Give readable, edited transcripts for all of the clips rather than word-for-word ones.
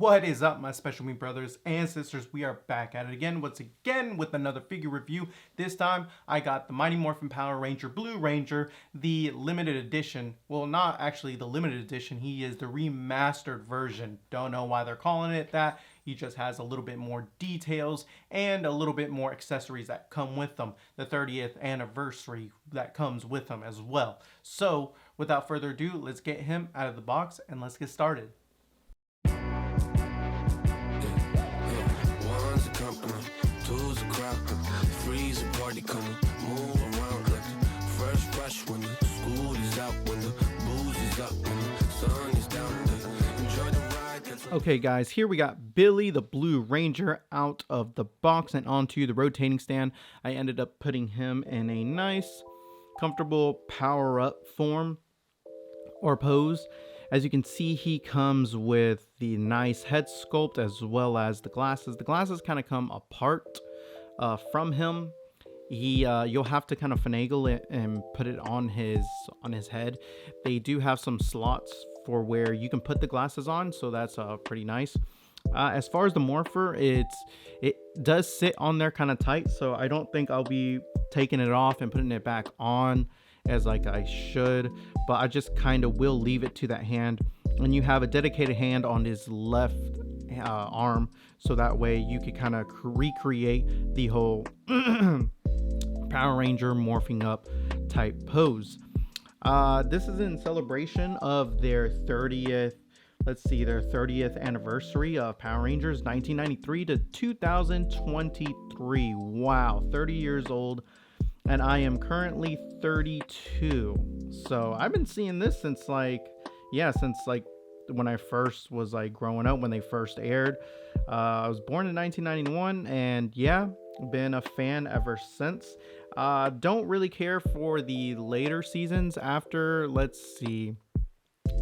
What is up, my special me brothers and sisters? We are back at it again, once again, with another figure review. This time, I got the Mighty Morphin Power Ranger Blue Ranger, the limited edition. Well, not actually the limited edition. He is the remastered version. Don't know why they're calling it that. He just has a little bit more details and a little bit more accessories that come with them. The 30th anniversary that comes with them as well. So, without further ado, let's get him out of the box and let's get started. Tools a crowd, freeze a party coming, move around like the first rush when the school is out, when the booze is up, when the sun is down, enjoy the ride. Okay guys, here we got Billy the Blue Ranger out of the box and onto the rotating stand. I ended up putting him in a nice, comfortable power-up form or pose. As you can see, he comes with the nice head sculpt as well as the glasses. The glasses kind of come apart from him. You'll have to kind of finagle it and put it on his head. They do have some slots for where you can put the glasses on, so that's pretty nice. As far as the morpher, it does sit on there kind of tight, so I don't think I'll be taking it off and putting it back on as like I should, but I just kind of will leave it to that hand. And you have a dedicated hand on his left arm, so that way you could kind of recreate the whole Power Ranger morphing up type pose. This is in celebration of their 30th anniversary of Power Rangers, 1993 to 2023. Wow, 30 years old. And I am currently 32. So I've been seeing this since like when I first was like growing up, when they first aired. I was born in 1991 and yeah, been a fan ever since. Don't really care for the later seasons after, let's see,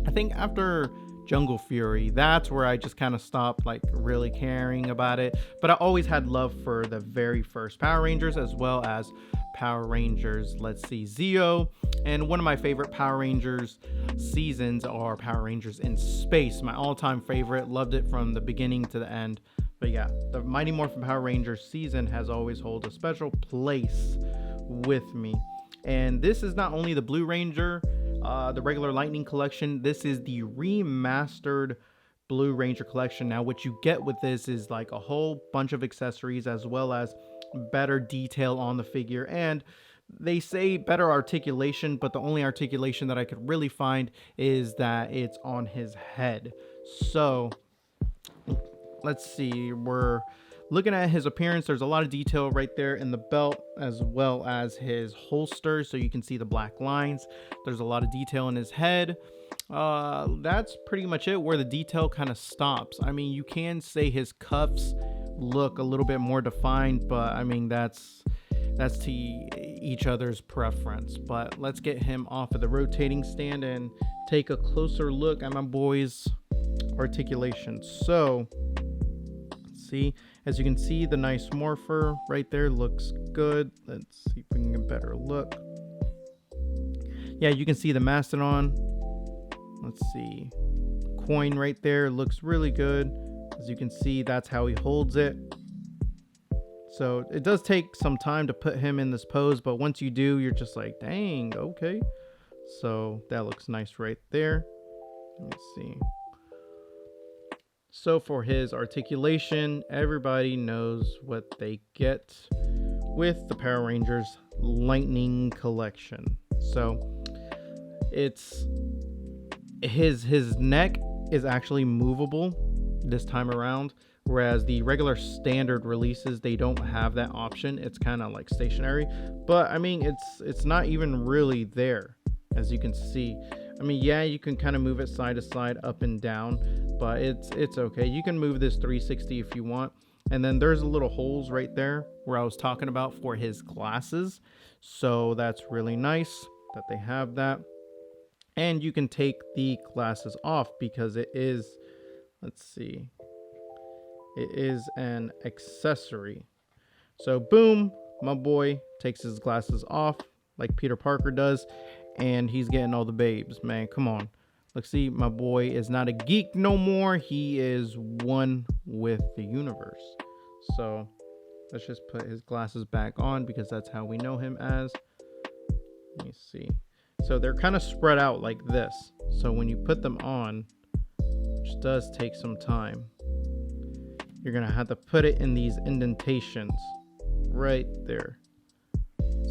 I think after Jungle Fury, that's where I just kind of stopped like really caring about it. But I always had love for the very first Power Rangers, as well as Power Rangers, let's see, Zeo. And one of my favorite Power Rangers seasons are Power Rangers in Space. My all-time favorite, loved it from the beginning to the end. But yeah, the Mighty Morphin Power Rangers season has always held a special place with me. And this is not only the Blue Ranger, the regular Lightning collection, this is the remastered Blue Ranger collection. Now what you get with this is like a whole bunch of accessories, as well as better detail on the figure, and they say better articulation, but the only articulation that I could really find is that it's on his head. So let's see, we're looking at his appearance. There's a lot of detail right there in the belt, as well as his holster, so you can see the black lines. There's a lot of detail in his head. That's pretty much it where the detail kind of stops. I mean, you can say his cuffs look a little bit more defined, but I mean that's to each other's preference. But let's get him off of the rotating stand and take a closer look at my boy's articulation. So let's see, as you can see, the nice morpher right there looks good. Let's see if we can get a better look. Yeah, you can see the mastodon. Let's see, coin right there looks really good. As you can see, that's how he holds it. So it does take some time to put him in this pose, but once you do, you're just like, dang, okay. So that looks nice right there. Let me see. So for his articulation, everybody knows what they get with the Power Rangers Lightning collection. So it's his neck is actually movable this time around, whereas the regular standard releases, they don't have that option. It's kind of like stationary, but I mean it's not even really there, as you can see. I mean, yeah, you can kind of move it side to side, up and down, but it's okay. You can move this 360 if you want. And then there's little holes right there where I was talking about for his glasses, so that's really nice that they have that. And you can take the glasses off because it is, let's see, it is an accessory. So boom, my boy takes his glasses off like Peter Parker does, and he's getting all the babes, man. Come on. Look, see, my boy is not a geek no more. He is one with the universe. So let's just put his glasses back on because that's how we know him as. Let me see. So they're kind of spread out like this. So when you put them on, which does take some time, you're going to have to put it in these indentations right there.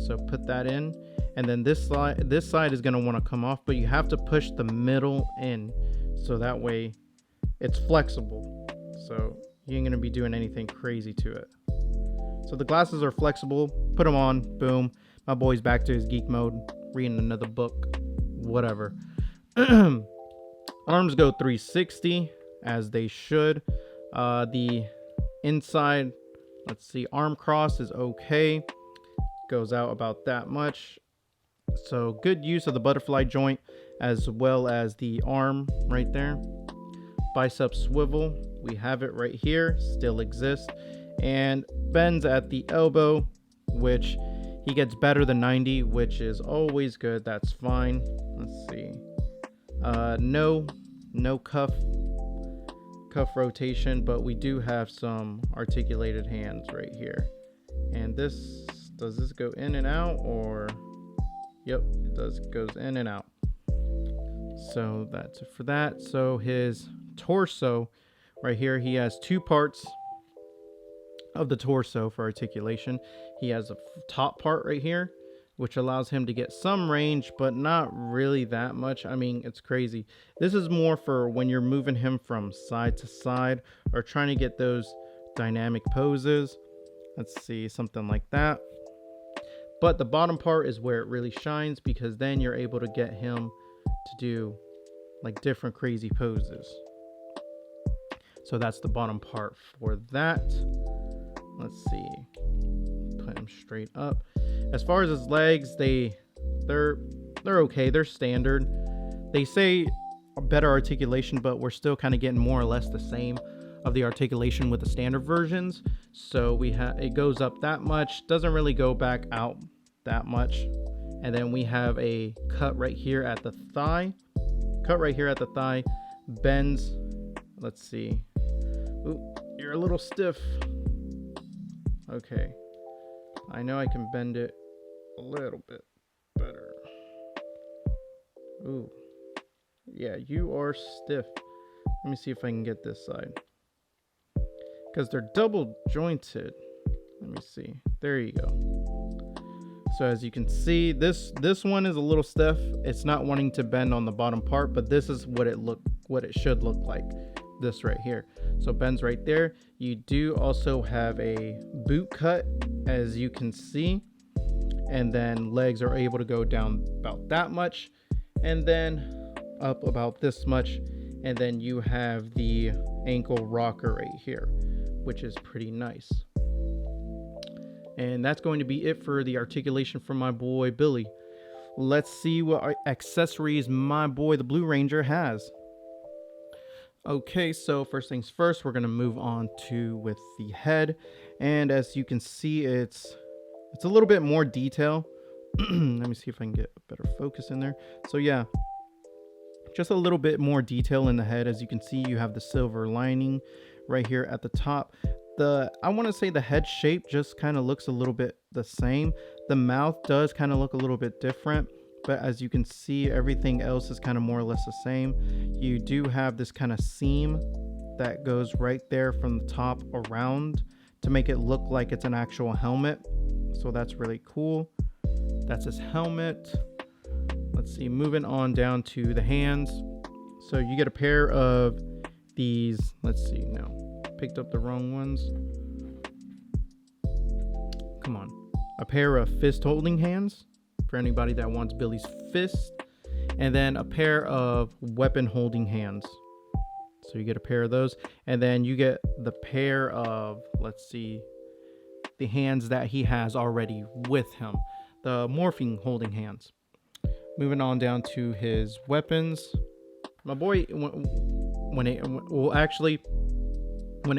So put that in. And then this side is going to want to come off, but you have to push the middle in. So that way it's flexible. So you ain't going to be doing anything crazy to it. So the glasses are flexible. Put them on. Boom. My boy's back to his geek mode. Reading another book. Whatever. Arms go 360 as they should. The inside, let's see, arm cross is okay. Goes out about that much. So good use of the butterfly joint as well as the arm right there. Bicep swivel, we have it right here, still exists. And bends at the elbow, which he gets better than 90, which is always good. That's fine. Let's see. No cuff rotation, but we do have some articulated hands right here. And does this go in and out, or? Yep, it does. Goes in and out. So that's it for that. So his torso right here, he has two parts of the torso for articulation. He has a top part right here, which allows him to get some range, but not really that much. I mean, it's crazy. This is more for when you're moving him from side to side or trying to get those dynamic poses. Let's see, something like that. But the bottom part is where it really shines, because then you're able to get him to do like different crazy poses. So that's the bottom part for that. Let's see. Put him straight up. As far as his legs, they're okay. They're standard. They say better articulation, but we're still kind of getting more or less the same of the articulation with the standard versions. So it goes up that much, doesn't really go back out that much. And then we have a cut right here at the thigh. Bends. Let's see. Ooh, you're a little stiff. Okay. I know I can bend it a little bit better. Ooh. Yeah, you are stiff. Let me see if I can get this side, because they're double jointed. Let me see. There you go. So as you can see, this one is a little stiff. It's not wanting to bend on the bottom part, but this is what it should look like. This right here. So bends right there. You do also have a boot cut, as you can see, and then legs are able to go down about that much, and then up about this much, and then you have the ankle rocker right here, which is pretty nice. And that's going to be it for the articulation from my boy Billy. Let's see what accessories my boy the Blue Ranger has. Okay, so first things first, we're going to move on with the head. And as you can see, it's a little bit more detail. Let me see if I can get a better focus in there. So yeah, just a little bit more detail in the head. As you can see, you have the silver lining right here at the top. I want to say the head shape just kind of looks a little bit the same. The mouth does kind of look a little bit different, but as you can see, everything else is kind of more or less the same. You do have this kind of seam that goes right there from the top around to make it look like it's an actual helmet. So that's really cool. That's his helmet. Let's see, moving on down to the hands. So you get a pair of these. Let's see, no, picked up the wrong ones. Come on. A pair of fist holding hands for anybody that wants Billy's fist, and then a pair of weapon holding hands. So you get a pair of those, and then you get the pair of, let's see, the hands that he has already with him, the morphing holding hands. Moving on down to his weapons. My boy, when it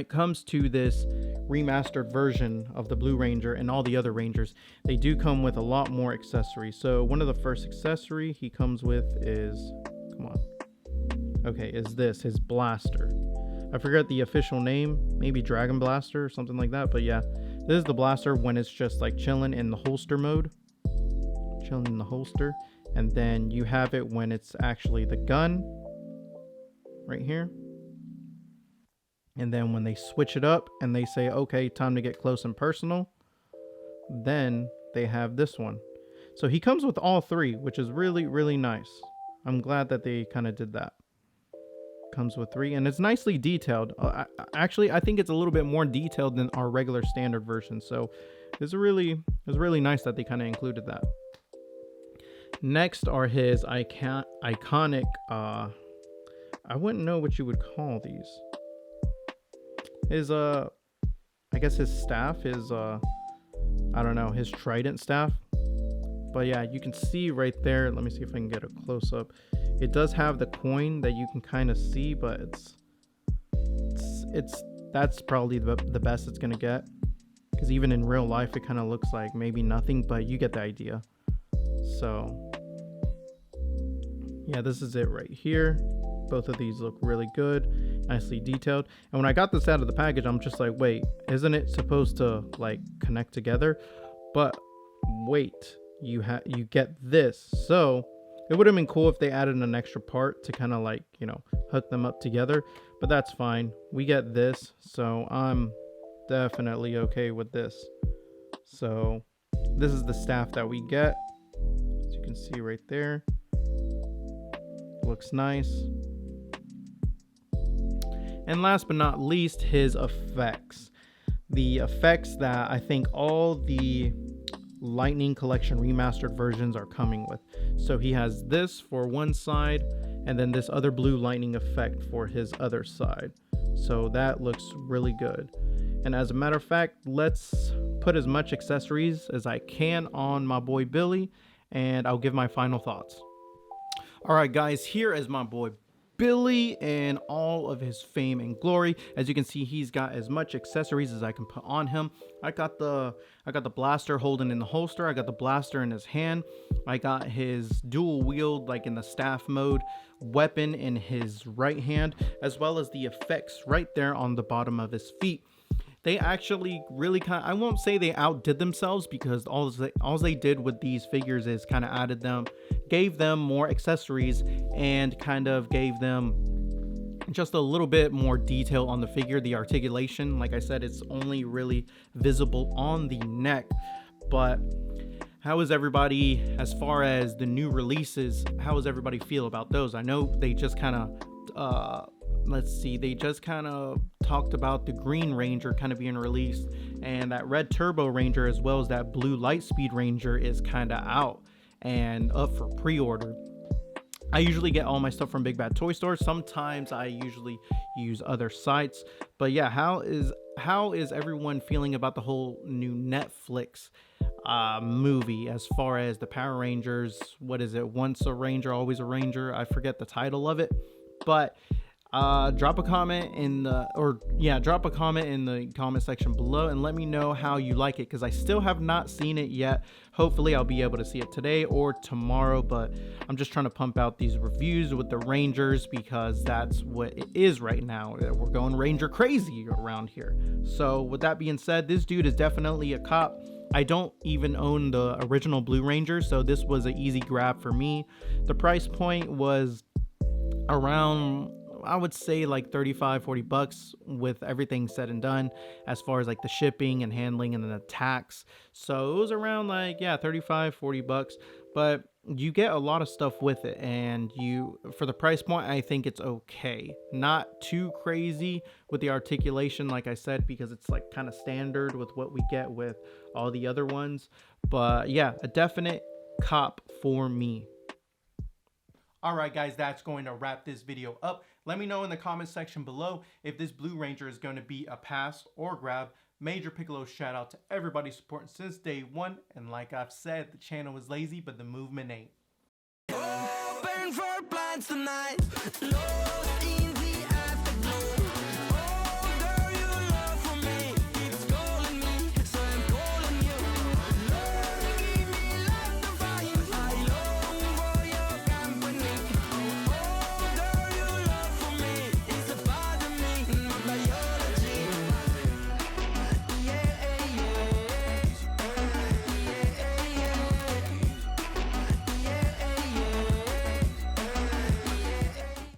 comes to this remastered version of the Blue Ranger and all the other Rangers, they do come with a lot more accessories. So one of the first accessory he comes with is, come on, okay, is this his blaster. I forget the official name, maybe Dragon Blaster or something like that, but yeah, this is the blaster when it's just like chilling in the holster mode. Chilling in the holster. And then you have it when it's actually the gun right here. And then when they switch it up and they say, okay, time to get close and personal, then they have this one. So he comes with all three, which is really, really nice. I'm glad that they kind of did that. Comes with three, and it's nicely detailed. Actually, I think it's a little bit more detailed than our regular standard version. So it's really nice that they kind of included that. Next are his iconic, I wouldn't know what you would call these. His, I guess his staff, his, I don't know, his trident staff. But yeah, you can see right there. Let me see if I can get a close up. It does have the coin that you can kind of see, but that's probably the best it's gonna get. Because even in real life, it kind of looks like maybe nothing, but you get the idea. So yeah, this is it right here. Both of these look really good, nicely detailed. And when I got this out of the package, I'm just like, wait, isn't it supposed to like connect together? But wait, you get this. So it would have been cool if they added an extra part to kind of like, you know, hook them up together, but that's fine. We get this, so I'm definitely okay with this. So this is the staff that we get, as you can see right there. Looks nice. And last but not least, his effects. The effects that I think all the Lightning Collection Remastered versions are coming with. So he has this for one side, and then this other blue lightning effect for his other side. So that looks really good. And as a matter of fact, let's put as much accessories as I can on my boy Billy, and I'll give my final thoughts. All right, guys, here is my boy Billy and all of his fame and glory. As you can see, he's got as much accessories as I can put on him. I got the blaster holding in the holster. I got the blaster in his hand. I got his dual wield, like in the staff mode, weapon in his right hand, as well as the effects right there on the bottom of his feet. They actually really I won't say they outdid themselves, because all they did with these figures is kind of gave them more accessories and kind of gave them just a little bit more detail on the figure. The articulation, like I said, it's only really visible on the neck. But how is everybody, as far as the new releases, how does everybody feel about those? I know they just kind of they just kind of talked about the Green Ranger kind of being released, and that Red Turbo Ranger, as well as that Blue Lightspeed Ranger, is kind of out and up for pre-order. I usually get all my stuff from Big Bad Toy Store. Sometimes I usually use other sites. But yeah, how is everyone feeling about the whole new Netflix movie, as far as the Power Rangers? What is it? Once a Ranger, always a Ranger. I forget the title of it, but drop a comment in the comment section below and let me know how you like it, because I still have not seen it yet. Hopefully I'll be able to see it today or tomorrow, but I'm just trying to pump out these reviews with the Rangers, because that's what it is right now. We're going Ranger crazy around here. So with that being said, this dude is definitely a cop. I don't even own the original Blue Ranger, so this was an easy grab for me. The price point was around, I would say, like $35-40 with everything said and done, as far as like the shipping and handling and then the tax. So it was around like, yeah, $35-40, but you get a lot of stuff with it, and for the price point, I think it's okay. Not too crazy with the articulation, like I said, because it's like kind of standard with what we get with all the other ones. But yeah, a definite cop for me. All right, guys, that's going to wrap this video up. Let me know in the comment section below if this Blue Ranger is going to be a pass or grab. Major Piccolo shout out to everybody supporting since day one. And like I've said, the channel is lazy, but the movement ain't. Open for plans tonight. No